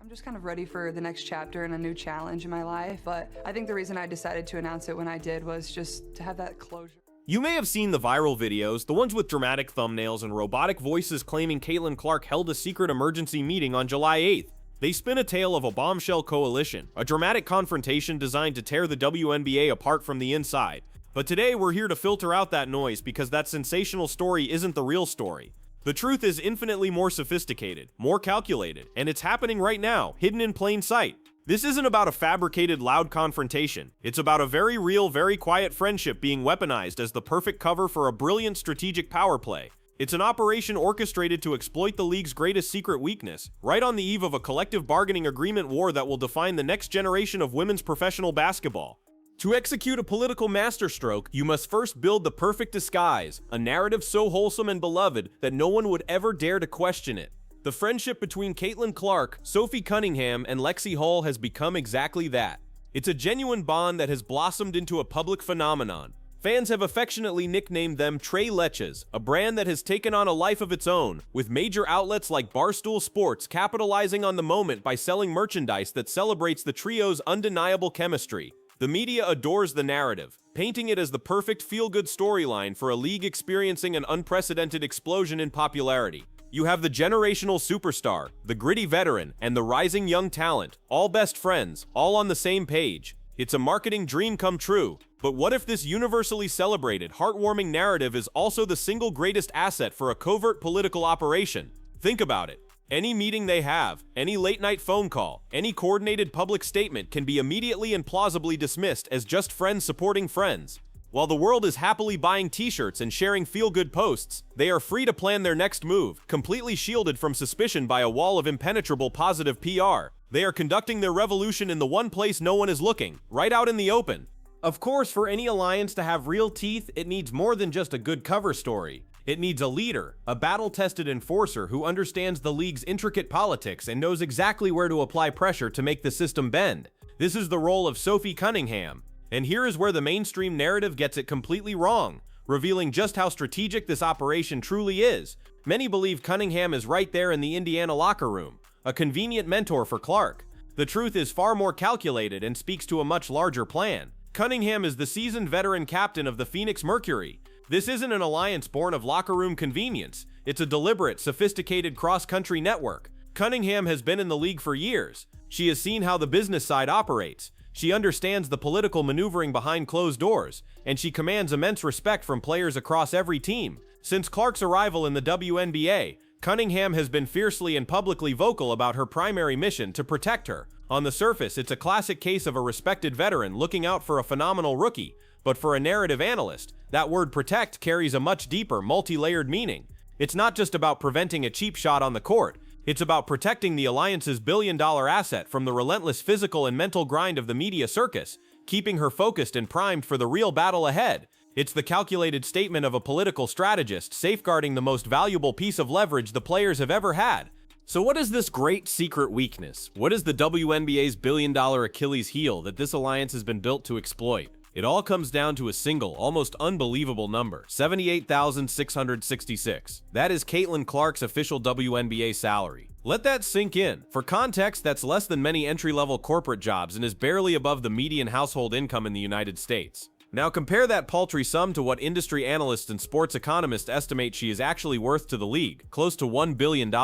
I'm just kind of ready for the next chapter and a new challenge in my life, but I think the reason I decided to announce it when I did was just to have that closure. You may have seen the viral videos, the ones with dramatic thumbnails and robotic voices claiming Caitlin Clark held a secret emergency meeting on July 8th. They spin a tale of a bombshell coalition, a dramatic confrontation designed to tear the WNBA apart from the inside. But today we're here to filter out that noise because that sensational story isn't the real story. The truth is infinitely more sophisticated, more calculated, and it's happening right now, hidden in plain sight. This isn't about a fabricated, loud confrontation. It's about a very real, very quiet friendship being weaponized as the perfect cover for a brilliant strategic power play. It's an operation orchestrated to exploit the league's greatest secret weakness, right on the eve of a collective bargaining agreement war that will define the next generation of women's professional basketball. To execute a political masterstroke, you must first build the perfect disguise, a narrative so wholesome and beloved that no one would ever dare to question it. The friendship between Caitlin Clark, Sophie Cunningham, and Lexi Hull has become exactly that. It's a genuine bond that has blossomed into a public phenomenon. Fans have affectionately nicknamed them Leches, a brand that has taken on a life of its own, with major outlets like Barstool Sports capitalizing on the moment by selling merchandise that celebrates the trio's undeniable chemistry. The media adores the narrative, painting it as the perfect feel-good storyline for a league experiencing an unprecedented explosion in popularity. You have the generational superstar, the gritty veteran, and the rising young talent, all best friends, all on the same page. It's a marketing dream come true. But what if this universally celebrated, heartwarming narrative is also the single greatest asset for a covert political operation? Think about it. Any meeting they have, any late-night phone call, any coordinated public statement can be immediately and plausibly dismissed as just friends supporting friends. While the world is happily buying t-shirts and sharing feel-good posts, they are free to plan their next move, completely shielded from suspicion by a wall of impenetrable positive PR. They are conducting their revolution in the one place no one is looking, right out in the open. Of course, for any alliance to have real teeth, it needs more than just a good cover story. It needs a leader, a battle-tested enforcer who understands the league's intricate politics and knows exactly where to apply pressure to make the system bend. This is the role of Sophie Cunningham. And here is where the mainstream narrative gets it completely wrong, revealing just how strategic this operation truly is. Many believe Cunningham is right there in the Indiana locker room, a convenient mentor for Clark. The truth is far more calculated and speaks to a much larger plan. Cunningham is the seasoned veteran captain of the Phoenix Mercury. This isn't an alliance born of locker room convenience. It's a deliberate, sophisticated cross-country network. Cunningham has been in the league for years. She has seen how the business side operates. She understands the political maneuvering behind closed doors, and she commands immense respect from players across every team. Since Clark's arrival in the WNBA, Cunningham has been fiercely and publicly vocal about her primary mission to protect her. On the surface, it's a classic case of a respected veteran looking out for a phenomenal rookie, but for a narrative analyst, that word protect carries a much deeper, multi-layered meaning. It's not just about preventing a cheap shot on the court. It's about protecting the alliance's billion-dollar asset from the relentless physical and mental grind of the media circus, keeping her focused and primed for the real battle ahead. It's the calculated statement of a political strategist safeguarding the most valuable piece of leverage the players have ever had. So what is this great secret weakness? What is the WNBA's billion-dollar Achilles heel that this alliance has been built to exploit? It all comes down to a single, almost unbelievable number, 78,666. That is Caitlin Clark's official WNBA salary. Let that sink in. For context, that's less than many entry-level corporate jobs and is barely above the median household income in the United States. Now compare that paltry sum to what industry analysts and sports economists estimate she is actually worth to the league, close to $1 billion.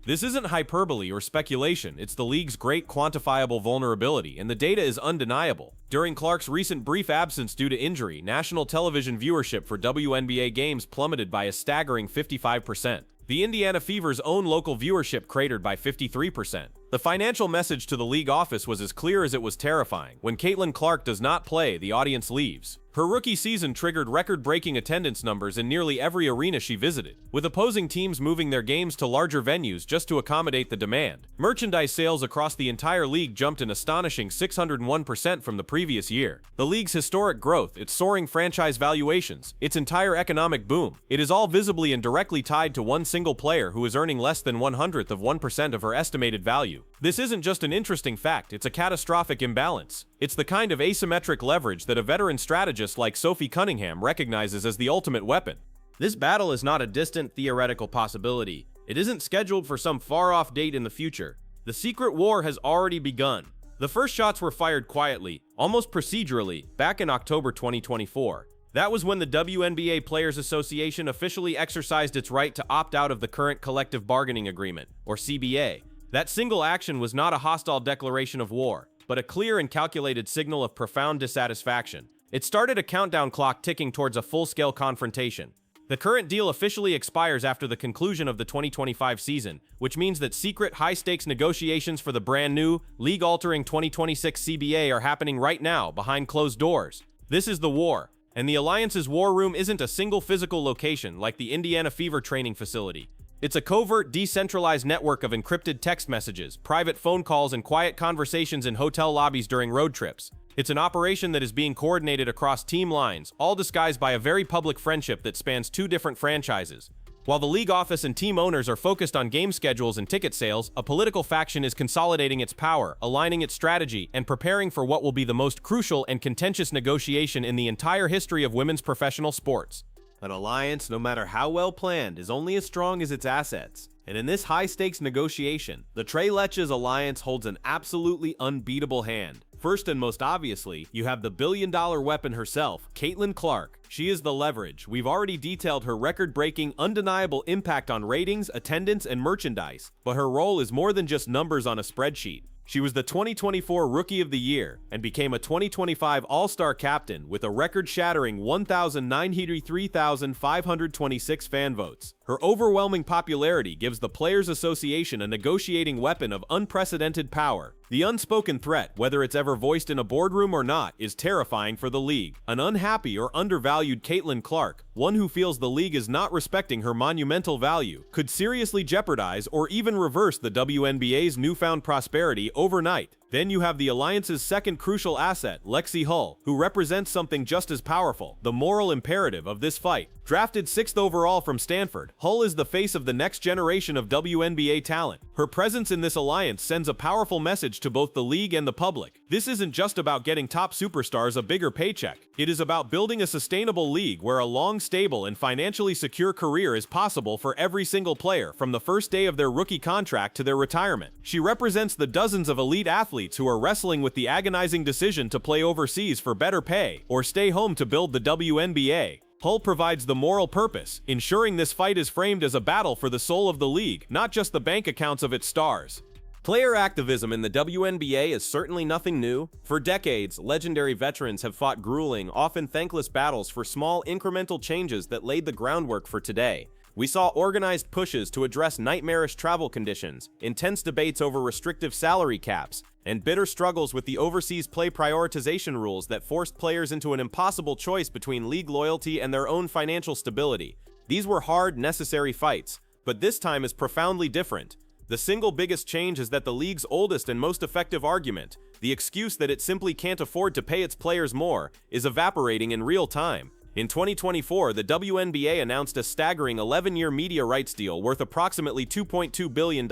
This isn't hyperbole or speculation, it's the league's great quantifiable vulnerability, and the data is undeniable. During Clark's recent brief absence due to injury, national television viewership for WNBA games plummeted by a staggering 55%. The Indiana Fever's own local viewership cratered by 53%. The financial message to the league office was as clear as it was terrifying. When Caitlin Clark does not play, the audience leaves. Her rookie season triggered record-breaking attendance numbers in nearly every arena she visited, with opposing teams moving their games to larger venues just to accommodate the demand. Merchandise sales across the entire league jumped an astonishing 601% from the previous year. The league's historic growth, its soaring franchise valuations, its entire economic boom, it is all visibly and directly tied to one single player who is earning less than 1/100% of her estimated value. This isn't just an interesting fact, it's a catastrophic imbalance. It's the kind of asymmetric leverage that a veteran strategist like Sophie Cunningham recognizes as the ultimate weapon. This battle is not a distant theoretical possibility. It isn't scheduled for some far-off date in the future. The secret war has already begun. The first shots were fired quietly, almost procedurally, back in October 2024. That was when the WNBA Players Association officially exercised its right to opt out of the current collective bargaining agreement, or CBA. That single action was not a hostile declaration of war, but a clear and calculated signal of profound dissatisfaction. It started a countdown clock ticking towards a full-scale confrontation. The current deal officially expires after the conclusion of the 2025 season, which means that secret, high-stakes negotiations for the brand-new, league-altering 2026 CBA are happening right now, behind closed doors. This is the war, and the Alliance's war room isn't a single physical location like the Indiana Fever training facility. It's a covert, decentralized network of encrypted text messages, private phone calls, and quiet conversations in hotel lobbies during road trips. It's an operation that is being coordinated across team lines, all disguised by a very public friendship that spans 2 different franchises. While the league office and team owners are focused on game schedules and ticket sales, a political faction is consolidating its power, aligning its strategy, and preparing for what will be the most crucial and contentious negotiation in the entire history of women's professional sports. An alliance, no matter how well planned, is only as strong as its assets. And in this high-stakes negotiation, the Leches alliance holds an absolutely unbeatable hand. First and most obviously, you have the billion-dollar weapon herself, Caitlin Clark. She is the leverage. We've already detailed her record-breaking, undeniable impact on ratings, attendance, and merchandise, but her role is more than just numbers on a spreadsheet. She was the 2024 Rookie of the Year and became a 2025 All-Star captain with a record-shattering 1,903,526 fan votes. Her overwhelming popularity gives the Players Association a negotiating weapon of unprecedented power. The unspoken threat, whether it's ever voiced in a boardroom or not, is terrifying for the league. An unhappy or undervalued Caitlin Clark, one who feels the league is not respecting her monumental value, could seriously jeopardize or even reverse the WNBA's newfound prosperity overnight. Then you have the Alliance's second crucial asset, Lexi Hull, who represents something just as powerful, the moral imperative of this fight. Drafted 6th overall from Stanford, Hull is the face of the next generation of WNBA talent. Her presence in this alliance sends a powerful message to both the league and the public. This isn't just about getting top superstars a bigger paycheck. It is about building a sustainable league where a long, stable, and financially secure career is possible for every single player from the first day of their rookie contract to their retirement. She represents the dozens of elite athletes who are wrestling with the agonizing decision to play overseas for better pay or stay home to build the WNBA. Hull provides the moral purpose, ensuring this fight is framed as a battle for the soul of the league, not just the bank accounts of its stars. Player activism in the WNBA is certainly nothing new. For decades, legendary veterans have fought grueling, often thankless battles for small, incremental changes that laid the groundwork for today. We saw organized pushes to address nightmarish travel conditions, intense debates over restrictive salary caps, and bitter struggles with the overseas play prioritization rules that forced players into an impossible choice between league loyalty and their own financial stability. These were hard, necessary fights, but this time is profoundly different. The single biggest change is that the league's oldest and most effective argument, the excuse that it simply can't afford to pay its players more, is evaporating in real time. In 2024, the WNBA announced a staggering 11-year media rights deal worth approximately $2.2 billion.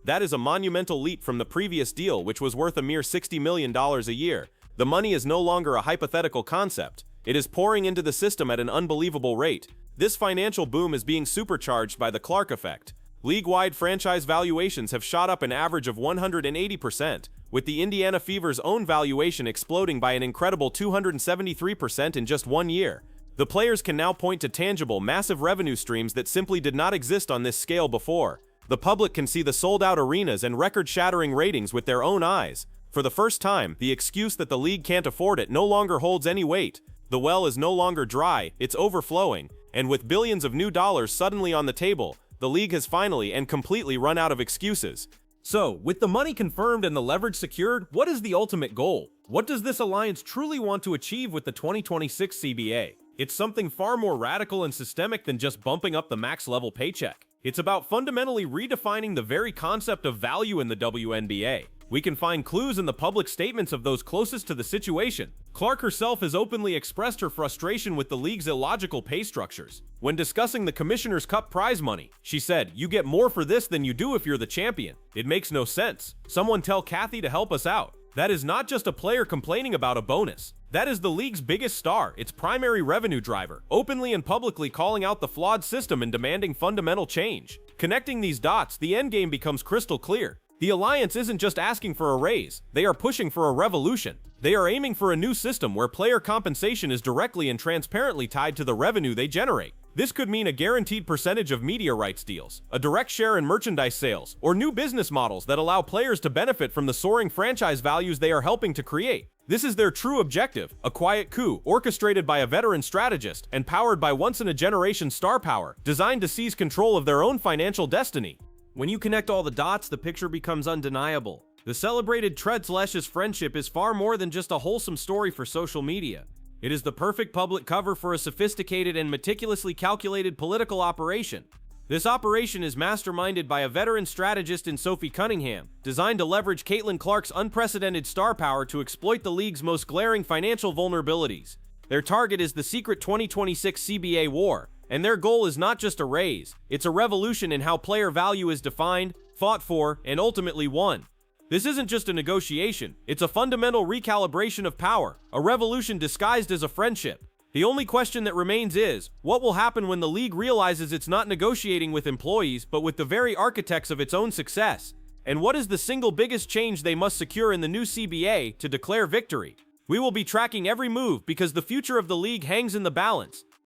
That is a monumental leap from the previous deal, which was worth a mere $60 million a year. The money is no longer a hypothetical concept. It is pouring into the system at an unbelievable rate. This financial boom is being supercharged by the Clark effect. League-wide franchise valuations have shot up an average of 180%, with the Indiana Fever's own valuation exploding by an incredible 273% in just 1 year. The players can now point to tangible, massive revenue streams that simply did not exist on this scale before. The public can see the sold-out arenas and record-shattering ratings with their own eyes. For the first time, the excuse that the league can't afford it no longer holds any weight. The well is no longer dry, it's overflowing, and with billions of new dollars suddenly on the table, the league has finally and completely run out of excuses. So, with the money confirmed and the leverage secured, what is the ultimate goal? What does this alliance truly want to achieve with the 2026 CBA? It's something far more radical and systemic than just bumping up the max-level paycheck. It's about fundamentally redefining the very concept of value in the WNBA. We can find clues in the public statements of those closest to the situation. Clark herself has openly expressed her frustration with the league's illogical pay structures. When discussing the Commissioner's Cup prize money, she said, "You get more for this than you do if you're the champion. It makes no sense. Someone tell Kathy to help us out." That is not just a player complaining about a bonus. That is the league's biggest star, its primary revenue driver, openly and publicly calling out the flawed system and demanding fundamental change. Connecting these dots, the endgame becomes crystal clear. The alliance isn't just asking for a raise, they are pushing for a revolution. They are aiming for a new system where player compensation is directly and transparently tied to the revenue they generate. This could mean a guaranteed percentage of media rights deals, a direct share in merchandise sales, or new business models that allow players to benefit from the soaring franchise values they are helping to create. This is their true objective, a quiet coup orchestrated by a veteran strategist and powered by once-in-a-generation star power, designed to seize control of their own financial destiny. When you connect all the dots, the picture becomes undeniable. The celebrated Leches friendship is far more than just a wholesome story for social media. It is the perfect public cover for a sophisticated and meticulously calculated political operation. This operation is masterminded by a veteran strategist in Sophie Cunningham, designed to leverage Caitlin Clark's unprecedented star power to exploit the league's most glaring financial vulnerabilities. Their target is the secret 2026 CBA war, and their goal is not just a raise, it's a revolution in how player value is defined, fought for, and ultimately won. This isn't just a negotiation, it's a fundamental recalibration of power, a revolution disguised as a friendship. The only question that remains is, what will happen when the league realizes it's not negotiating with employees but with the very architects of its own success? And what is the single biggest change they must secure in the new CBA to declare victory? We will be tracking every move because the future of the league hangs in the balance.